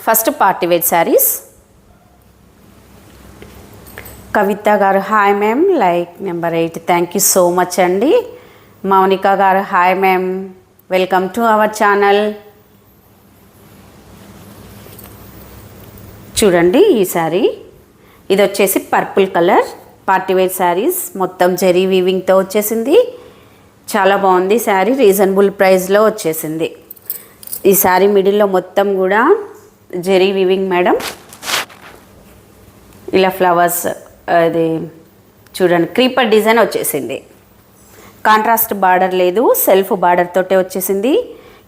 First party wear saris. Kavitha గారు hi ma'am, like number 8. Thank you so much అండి. మౌనిక గారు hi ma'am, welcome to our channel. చూడండి ఈ శారీ, ఇది వచ్చేసి purple colour party wear saris, మొత్తం జెరీ వీవింగ్తో వచ్చేసింది. చాలా బాగుంది శారీ, రీజనబుల్ ప్రైస్లో వచ్చేసింది. ఈ శారీ మిడిల్లో మొత్తం కూడా జెరీ వీవింగ్ మేడం. ఇలా ఫ్లవర్స్, అది చూడండి క్రీపర్ డిజైన్ వచ్చేసింది. కాంట్రాస్ట్ బార్డర్ లేదు, సెల్ఫ్ బార్డర్ తోటే వచ్చేసింది.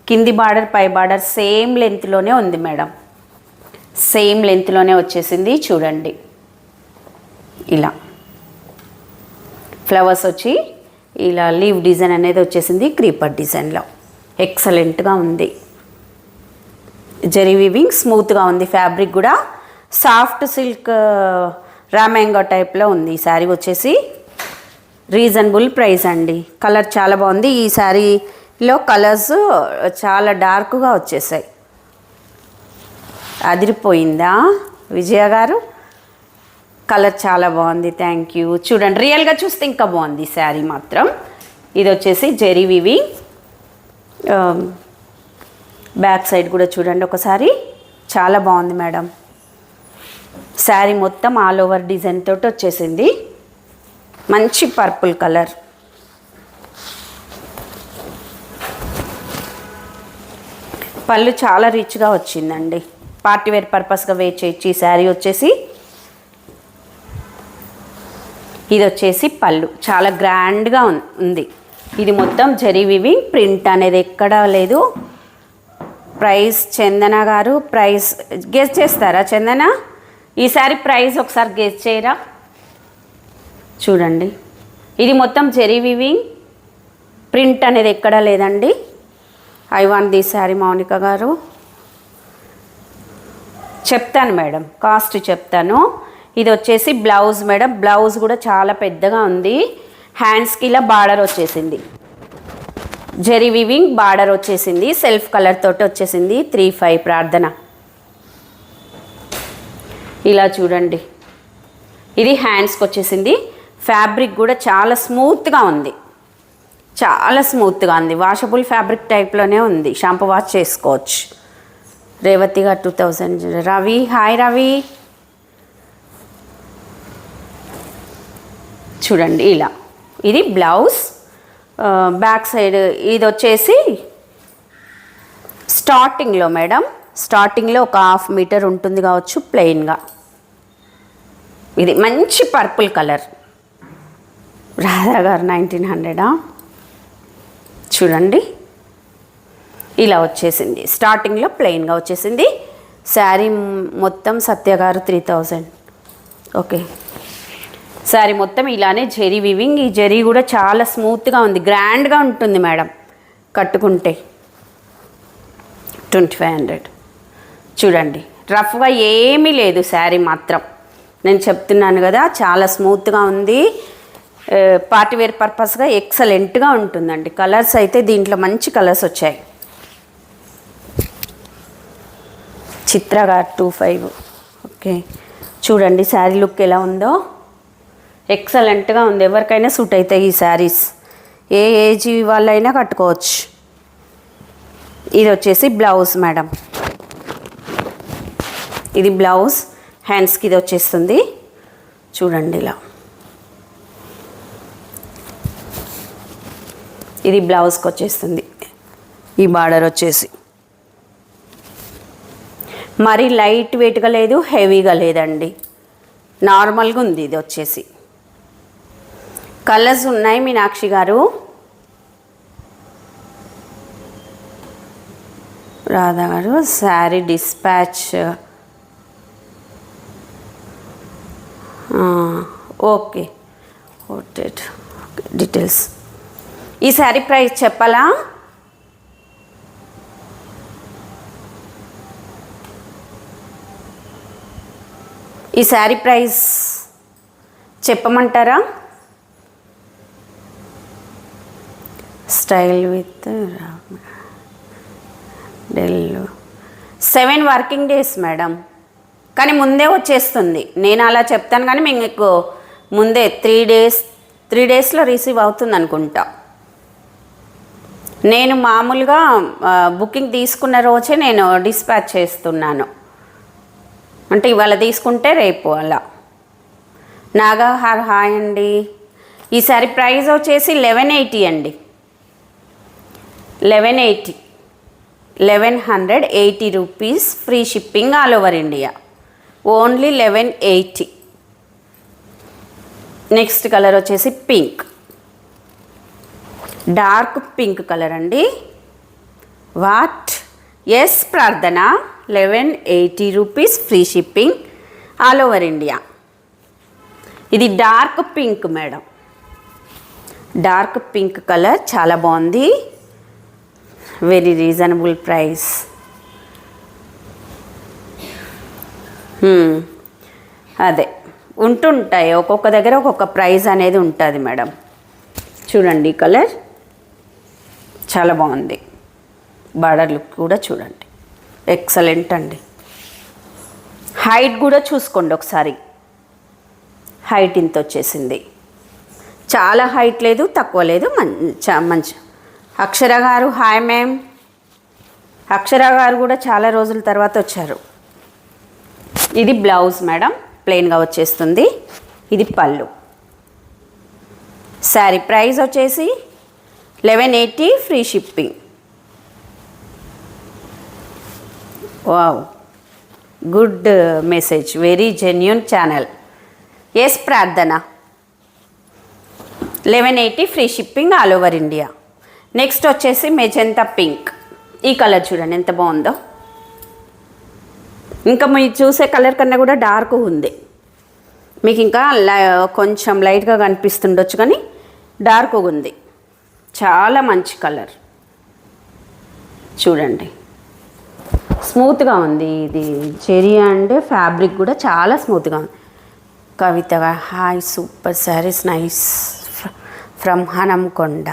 కింది బార్డర్ పై బార్డర్ సేమ్ లెంత్లోనే ఉంది మేడం, సేమ్ లెంత్లోనే వచ్చేసింది. చూడండి ఇలా ఫ్లవర్స్ వచ్చి ఇలా లీవ్ డిజైన్ అనేది వచ్చేసింది క్రీపర్ డిజైన్లో. ఎక్సలెంట్గా ఉంది. జెరీ వీవింగ్ స్మూత్గా ఉంది, ఫ్యాబ్రిక్ కూడా సాఫ్ట్ సిల్క్ రామ్యాంగో టైప్లో ఉంది. ఈ శారీ వచ్చేసి రీజనబుల్ ప్రైస్ అండి. కలర్ చాలా బాగుంది. ఈ శారీలో కలర్స్ చాలా డార్క్గా వచ్చేసాయి. అదిరిపోయిందా విజయ గారు? కలర్ చాలా బాగుంది, థ్యాంక్ యూ. చూడండి రియల్గా చూస్తే ఇంకా బాగుంది శారీ మాత్రం. ఇది వచ్చేసి జెరీ వీవింగ్. బ్యాక్ సైడ్ కూడా చూడండి ఒకసారి, చాలా బాగుంది మేడం. శారీ మొత్తం ఆల్ ఓవర్ డిజైన్ తోటి వచ్చేసింది. మంచి పర్పుల్ కలర్. పళ్ళు చాలా రిచ్గా వచ్చిందండి, పార్టీ వేర్ పర్పస్గా వేర్ చేయొచ్చు. ఈ శారీ వచ్చేసి, ఇది వచ్చేసి పళ్ళు చాలా గ్రాండ్గా ఉంది. ఇది మొత్తం జెరీ వీవింగ్, ప్రింట్ అనేది ఎక్కడా లేదు. ప్రైస్ చందన గారు, ప్రైస్ గెస్ చేస్తారా చందన? ఈ శారీ ప్రైస్ ఒకసారి గెస్ చేయరా? చూడండి ఇది మొత్తం జెరీ వీవింగ్, ప్రింట్ అనేది ఎక్కడా లేదండి. I want the sari Mounika గారు. చెప్తాను మేడం, కాస్ట్ చెప్తాను. ఇది వచ్చేసి బ్లౌజ్ మేడం, బ్లౌజ్ కూడా చాలా పెద్దగా ఉంది. హ్యాండ్స్కి ఇలా బార్డర్ వచ్చేసింది, జెరీ వీవింగ్ బార్డర్ వచ్చేసింది, సెల్ఫ్ కలర్ తోటి వచ్చేసింది. 35 ప్రార్థన. ఇలా చూడండి, ఇది హ్యాండ్స్కి వచ్చేసింది. ఫ్యాబ్రిక్ కూడా చాలా స్మూత్గా ఉంది, చాలా స్మూత్గా ఉంది. వాషబుల్ ఫ్యాబ్రిక్ టైప్లోనే ఉంది, షాంపూ వాష్ చేసుకోవచ్చు. రేవతి గారు 2000. రవి హాయ్ రవి. చూడండి ఇలా, ఇది బ్లౌజ్. బ్యాక్ సైడ్ ఇది వచ్చేసి స్టార్టింగ్లో మేడం, స్టార్టింగ్లో ఒక 1/2 మీటర్ ఉంటుంది కావచ్చు ప్లెయిన్గా. ఇది మంచి పర్పుల్ కలర్. రాధా గారు 1900. చూడండి ఇలా వచ్చేసింది, స్టార్టింగ్లో ప్లెయిన్గా వచ్చేసింది. శారీ మొత్తం సత్యగారు 3000. ఓకే, శారీ మొత్తం ఇలానే జెరీ వీవింగ్. ఈ జెరీ కూడా చాలా స్మూత్గా ఉంది, గ్రాండ్గా ఉంటుంది మేడం కట్టుకుంటే. 2500. చూడండి రఫ్గా ఏమీ లేదు శారీ మాత్రం, నేను చెప్తున్నాను కదా చాలా స్మూత్గా ఉంది. పార్టీ వేర్ పర్పస్గా ఎక్సలెంట్గా ఉంటుందండి. కలర్స్ అయితే దీంట్లో మంచి కలర్స్ వచ్చాయి. చిత్ర గారు 25. ఓకే, చూడండి శారీ లుక్ ఎలా ఉందో, ఎక్సలెంట్గా ఉంది. ఎవరికైనా సూట్ అవుతాయి ఈ శారీస్, ఏ ఏజ్ వాళ్ళైనా కట్టుకోవచ్చు. ఇది వచ్చేసి బ్లౌజ్ మేడం, ఇది బ్లౌజ్. హ్యాండ్స్కి ఇది వచ్చేస్తుంది. చూడండి ఇలా, ఇది బ్లౌజ్కి వచ్చేస్తుంది. ఈ బార్డర్ వచ్చేసి మరి లైట్ వెయిట్గా లేదు, హెవీగా లేదండి, నార్మల్గా ఉంది. ఇది వచ్చేసి కలర్స్ ఉన్నాయి మీనాక్షి గారు. రాధా గారు శారీ డిస్పాచ్. Okay, details. ఈ శారీ ప్రైస్ చెప్పాలా? ఈ శారీ ప్రైస్ చెప్పమంటారా? స్టైల్ విత్ డెల్ 7 వర్కింగ్ డేస్ మేడం, కానీ ముందే వచ్చేస్తుంది. నేను అలా చెప్తాను కానీ మీకు ముందే 3 డేస్లో రిసీవ్ అవుతుంది అనుకుంటా. నేను మామూలుగా బుకింగ్ తీసుకున్న రోజే నేను డిస్పాచ్ చేస్తున్నాను, అంటే ఇవాళ తీసుకుంటే రేపు అలా. నాగాహార్ హాయ్ అండి. ఈసారి ప్రైస్ వచ్చేసి 1180 అండి. 1180 rupees, free shipping all over India. Only 1180. Next colour వచ్చేసి పింక్, డార్క్ పింక్ కలర్ అండి. What? Yes Prarthana, 1180 rupees, free shipping all over India. ఇది dark pink madam, dark pink colour చాలా బాగుంది. Very reasonable price. అదే ఉంటుంటాయి, ఒక్కొక్క దగ్గర ఒక్కొక్క ప్రైస్ అనేది ఉంటుంది మేడం. చూడండి కలర్ చాలా బాగుంది. బార్డర్ లుక్ కూడా చూడండి, ఎక్సలెంట్ అండి. హైట్ కూడా చూసుకోండి ఒకసారి. హైట్ ఇంత వచ్చేసింది, చాలా హైట్ లేదు, తక్కువ లేదు, మంచి. అక్షర గారు హాయ్ మ్యామ్. అక్షర గారు కూడా చాలా రోజుల తర్వాత వచ్చారు. ఇది బ్లౌజ్ మేడం, ప్లెయిన్గా వచ్చేస్తుంది. ఇది పళ్ళు. శారీ ప్రైస్ వచ్చేసి 1180, free shipping. Wow, good message, very genuine channel. Yes Prarthana, 1180 free shipping all over India. Next వచ్చేసి మెజెంతా పింక్. ఈ కలర్ చూడండి ఎంత బాగుందో. ఇంకా మీరు చూసే కలర్ కన్నా కూడా డార్క్ ఉంది. మీకు ఇంకా కొంచెం లైట్గా కనిపిస్తుండొచ్చు కానీ డార్క్గా ఉంది. చాలా మంచి కలర్ చూడండి, స్మూత్గా ఉంది. ఇది చెరీ అండ్ ఫ్యాబ్రిక్ కూడా చాలా స్మూత్గా ఉంది. కవితగా hi, super saris, nice from Hanamkonda.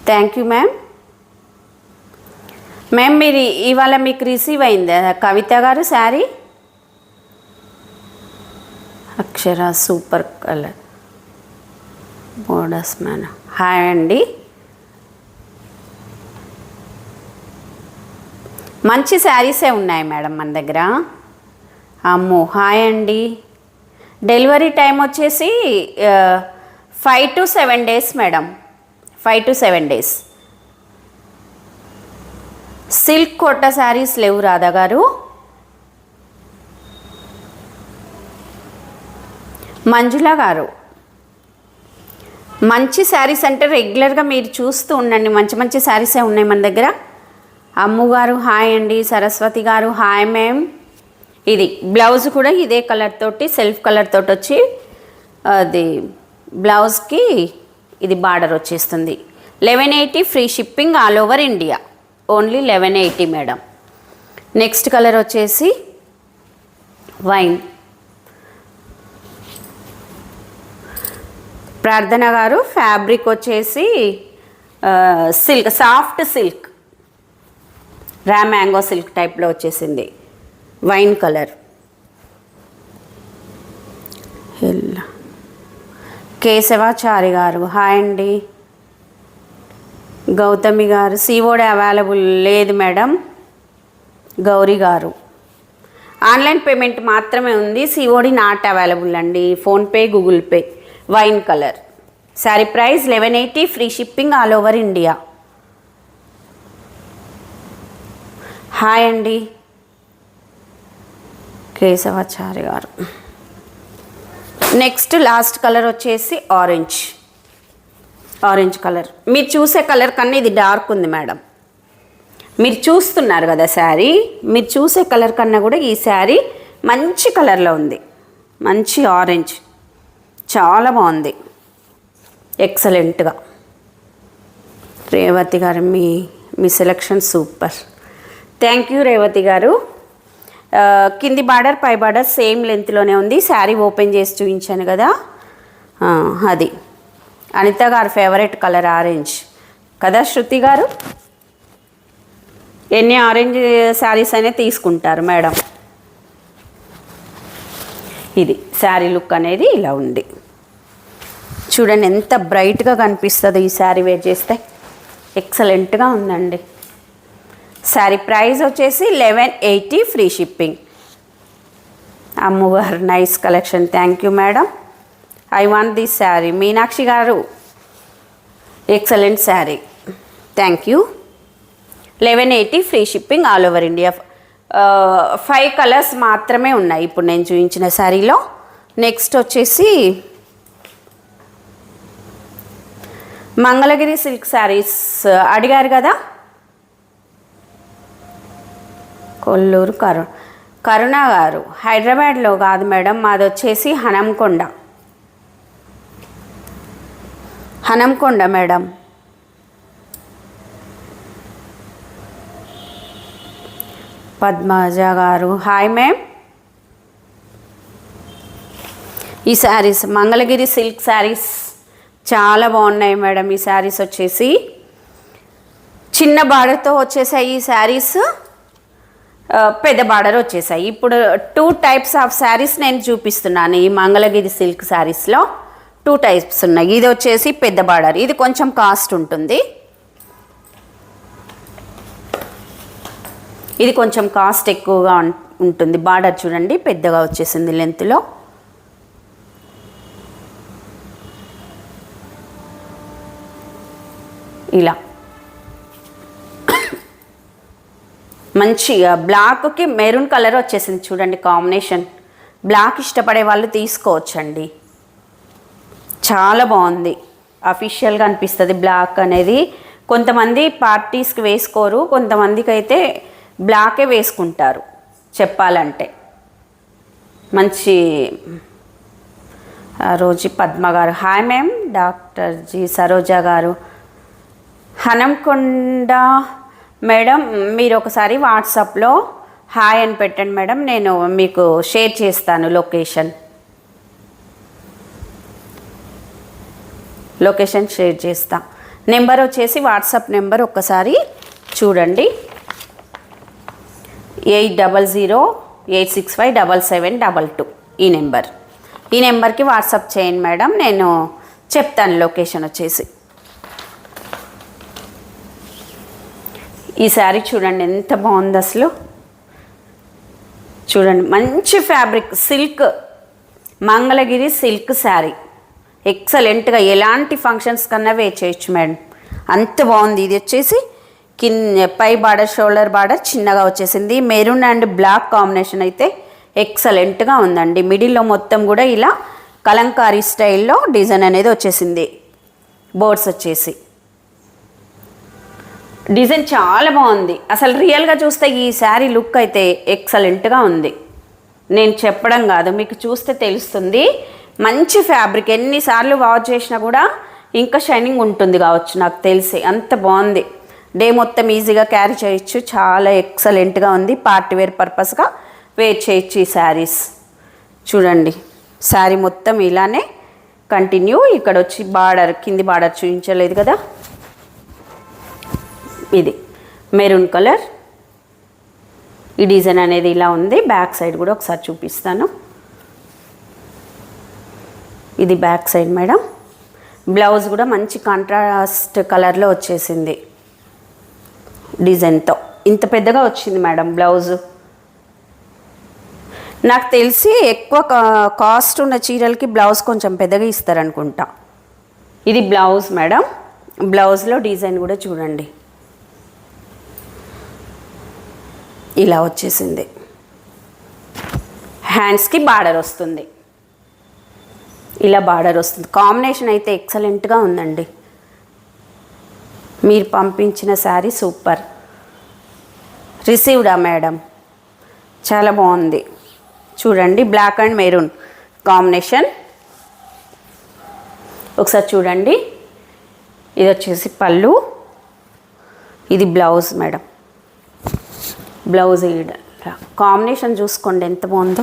Thank you ma'am. Ma'am మీరు ఇవాళ మీకు రిసీవ్ అయిందా కవిత గారు sari? Akshara super colour, borders man hi అండి. మంచి శారీసే ఉన్నాయి మేడం మన దగ్గర. అమ్మో హాయ్ అండి. డెలివరీ టైం వచ్చేసి 5 to 7 days madam, 5 to 7 days. Silk Kota saris లేవు రాధా గారు. మంజుల గారు, మంచి శారీస్ అంటే రెగ్యులర్గా మీరు చూస్తూ ఉండండి, మంచి మంచి శారీసే ఉన్నాయి మన దగ్గర. అమ్ము గారు హాయ్ అండి. సరస్వతి గారు హాయ్ మ్యామ్. ఇది బ్లౌజ్ కూడా ఇదే కలర్ తోటి, సెల్ఫ్ కలర్ తోటి వచ్చి అది బ్లౌజ్కి ఇది బార్డర్ వచ్చేస్తుంది. 1180 free shipping all over India. Only 1180 madam. Next colour వచ్చేసి వైన్. ప్రార్థన గారు ఫ్యాబ్రిక్ వచ్చేసి silk, soft silk, raw mango silk టైప్లో వచ్చేసింది. Wine colour. కేశవాచారి గారు హాయ్ అండి. గౌతమి గారు సిఓడి అవైలబుల్ లేదు మేడం. గౌరీ గారు ఆన్లైన్ పేమెంట్ మాత్రమే ఉంది, సిఓడి నాట్ అవైలబుల్ అండి. PhonePe, Google pay. Wine colour. Sari price 1180 free shipping all over India. Hi అండి కేశవాచారి గారు. నెక్స్ట్ లాస్ట్ కలర్ వచ్చేసి ఆరెంజ్. ఆరెంజ్ కలర్ మీరు చూసే కలర్ కన్నా ఇది డార్క్ ఉంది మేడం. మీరు చూస్తున్నారు కదా శారీ, మీరు చూసే కలర్ కన్నా కూడా ఈ శారీ మంచి కలర్లో ఉంది. మంచి ఆరెంజ్, చాలా బాగుంది, ఎక్సలెంట్గా. రేవతి గారు మీ selection super. Thank you Revathi గారు. కింది బార్డర్ పై బార్డర్ సేమ్ లెంత్లోనే ఉంది. శారీ ఓపెన్ చేసి చూపించాను కదా, అది అనిత గారు ఫేవరెట్ కలర్ ఆరెంజ్ కదా శృతి గారు. ఎన్ని ఆరెంజ్ శారీస్ అయినా తీసుకుంటారు మేడం. ఇది శారీ లుక్ అనేది ఇలా ఉంది. చూడండి ఎంత బ్రైట్గా కనిపిస్తుందో ఈ శారీ వేర్ చేస్తే. ఎక్సలెంట్గా ఉందండి. శారీ ప్రైస్ వచ్చేసి 1180 ఫ్రీ షిప్పింగ్. అమ్మవారు nice collection. Thank you madam. I want this sari. Meenakshi గారు excellent sari. Thank you. 1180 free shipping all over India. 5 colours మాత్రమే ఉన్నాయి ఇప్పుడు నేను చూపించిన శారీలో. నెక్స్ట్ వచ్చేసి మంగళగిరి సిల్క్ శారీస్ అడిగారు కదా. కొల్లూరు కరుణ గారు హైదరాబాద్లో కాదు మేడం, మాది వచ్చేసి హనంకొండ మేడం. పద్మజ గారు హాయ్ మ్యామ్. ఈ శారీస్ మంగళగిరి సిల్క్ శారీస్ చాలా బాగున్నాయి మేడం. ఈ శారీస్ వచ్చేసి చిన్న బార్డర్తో వచ్చేసాయి. ఈ శారీస్ పెద్ద బార్డర్ వచ్చేసాయి. ఇప్పుడు 2 టైప్స్ ఆఫ్ శారీస్ నేను చూపిస్తున్నాను. ఈ మంగళగిరి సిల్క్ శారీస్లో 2 టైప్స్ ఉన్నాయి. ఇది వచ్చేసి పెద్ద బార్డర్, ఇది కొంచెం కాస్ట్ ఉంటుంది. ఇది కొంచెం కాస్ట్ ఎక్కువగా ఉంటుంది. బార్డర్ చూడండి పెద్దగా వచ్చేసింది లెంత్లో. ఇలా మంచిగా బ్లాక్కి మెరూన్ కలర్ వచ్చేసింది చూడండి కాంబినేషన్. బ్లాక్ ఇష్టపడే వాళ్ళు తీసుకోవచ్చండి. చాలా బాగుంది. అఫీషియల్గా అనిపిస్తుంది బ్లాక్ అనేది. కొంతమంది పార్టీస్కి వేసుకోరు, కొంతమందికి అయితే బ్లాకే వేసుకుంటారు చెప్పాలంటే. మంచి రోజు పద్మ గారు hi ma'am. Doctor G Saroja గారు హనంకొండ మేడం, మీరు ఒకసారి వాట్సాప్లో హాయ్ అని పెట్టండి మేడం, నేను మీకు షేర్ చేస్తాను లొకేషన్ షేర్ చేస్తా. నెంబర్ వచ్చేసి వాట్సాప్ నెంబర్ ఒక్కసారి చూడండి 8008657722 ఈ నెంబర్కి వాట్సాప్ చేయండి మేడం, నేను చెప్తాను లొకేషన్ వచ్చేసి. ఈ శారీ చూడండి ఎంత బాగుంది అసలు. చూడండి మంచి fabric silk, Mangalagiri silk sari. ఎక్సలెంట్గా ఎలాంటి ఫంక్షన్స్ కన్నా వేర్ చేయొచ్చు మేడం, అంత బాగుంది. ఇది వచ్చేసి పై బార్డర్ షోల్డర్ బార్డర్ చిన్నగా వచ్చేసింది. మెరూన్ అండ్ బ్లాక్ కాంబినేషన్ అయితే ఎక్సలెంట్గా ఉందండి. మిడిల్లో మొత్తం కూడా ఇలా కలంకారీ స్టైల్లో డిజైన్ అనేది వచ్చేసింది. బోర్డ్స్ వచ్చేసి డిజైన్ చాలా బాగుంది. అసలు రియల్గా చూస్తే ఈ శారీ లుక్ అయితే ఎక్సలెంట్గా ఉంది. నేను చెప్పడం కాదు, మీకు చూస్తే తెలుస్తుంది. మంచి ఫ్యాబ్రిక్, ఎన్నిసార్లు వాష్ చేసినా కూడా ఇంకా షైనింగ్ ఉంటుంది కావచ్చు నాకు తెలిసి. అంత బాగుంది. డే మొత్తం ఈజీగా క్యారీ చేయొచ్చు. చాలా ఎక్సలెంట్గా ఉంది. పార్టీ వేర్ పర్పస్గా వేర్ చేయొచ్చు ఈ శారీస్. చూడండి శారీ మొత్తం ఇలానే కంటిన్యూ. ఇక్కడ వచ్చి బార్డర్, కింది బార్డర్ చూపించలేదు కదా, ఇది మెరూన్ కలర్. ఈ డిజైన్ అనేది ఇలా ఉంది. బ్యాక్ సైడ్ కూడా ఒకసారి చూపిస్తాను. ఇది బ్యాక్ సైడ్ మేడం. బ్లౌజ్ కూడా మంచి కాంట్రాస్ట్ కలర్లో వచ్చేసింది డిజైన్తో. ఇంత పెద్దగా వచ్చింది మేడం బ్లౌజు. నాకు తెలిసి ఎక్కువ కాస్ట్ ఉన్న చీరలకి బ్లౌజ్ కొంచెం పెద్దగా ఇస్తారనుకుంటా. ఇది బ్లౌజ్ మేడం. బ్లౌజ్లో డిజైన్ కూడా చూడండి ఇలా వచ్చేసింది. హ్యాండ్స్కి బార్డర్ వస్తుంది, ఇలా బార్డర్ వస్తుంది. కాంబినేషన్ అయితే ఎక్సలెంట్గా ఉందండి. మీరు పంపించిన శారీ సూపర్. రిసీవ్డా మేడం? చాలా బాగుంది. చూడండి బ్లాక్ అండ్ మెరూన్ కాంబినేషన్. ఒకసారి చూడండి. ఇది వచ్చేసి పళ్ళు, ఇది బ్లౌజ్ మేడం. బ్లౌజ్ కాంబినేషన్ చూసుకోండి ఎంత బాగుందో,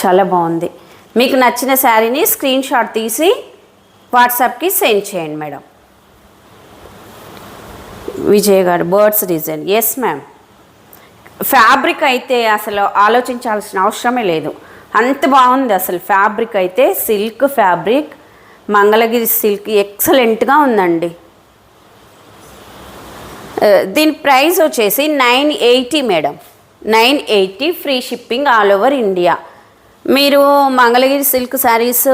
చాలా బాగుంది. మీకు నచ్చిన శారీని స్క్రీన్ షాట్ తీసి వాట్సాప్కి సెండ్ చేయండి madam. Vijay garu birds design. Yes ma'am. Fabric అయితే అసలు ఆలోచించాల్సిన అవసరమే లేదు, అంత బాగుంది అసలు. ఫ్యాబ్రిక్ అయితే సిల్క్ ఫ్యాబ్రిక్, మంగళగిరి సిల్క్ ఎక్సలెంట్గా ఉందండి. దీని ప్రైస్ వచ్చేసి 980 madam. 980 free shipping all over India. మీరు మంగళగిరి సిల్క్ శారీస్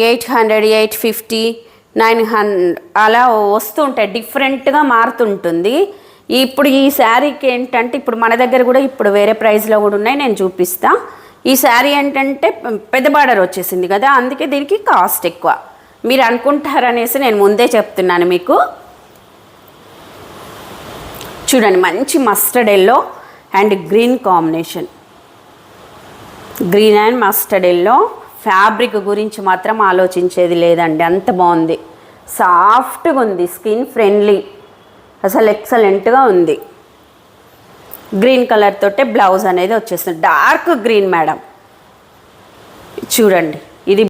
800, 850, 900 అలా వస్తుంటాయి, డిఫరెంట్గా మారుతుంటుంది. ఇప్పుడు ఈ శారీకి ఏంటంటే ఇప్పుడు మన దగ్గర కూడా ఇప్పుడు వేరే ప్రైస్లో కూడా ఉన్నాయి, నేను చూపిస్తా. ఈ శారీ ఏంటంటే పెద్ద బార్డర్ వచ్చేసింది కదా, అందుకే దీనికి కాస్ట్ ఎక్కువ మీరు అనుకుంటారనేసి నేను ముందే చెప్తున్నాను మీకు. చూడండి మంచి mustard yellow and green combination, green and mustard yellow. Fabric గురించి మాత్రం ఆలోచించేది లేదండి, అంత బాగుంది. సాఫ్ట్గా ఉంది, స్కిన్ ఫ్రెండ్లీ, అసలు ఎక్సలెంట్గా ఉంది. గ్రీన్ కలర్ తోటే బ్లౌజ్ అనేది వచ్చేస్తుంది, డార్క్ గ్రీన్ మేడం. చూడండి ఇది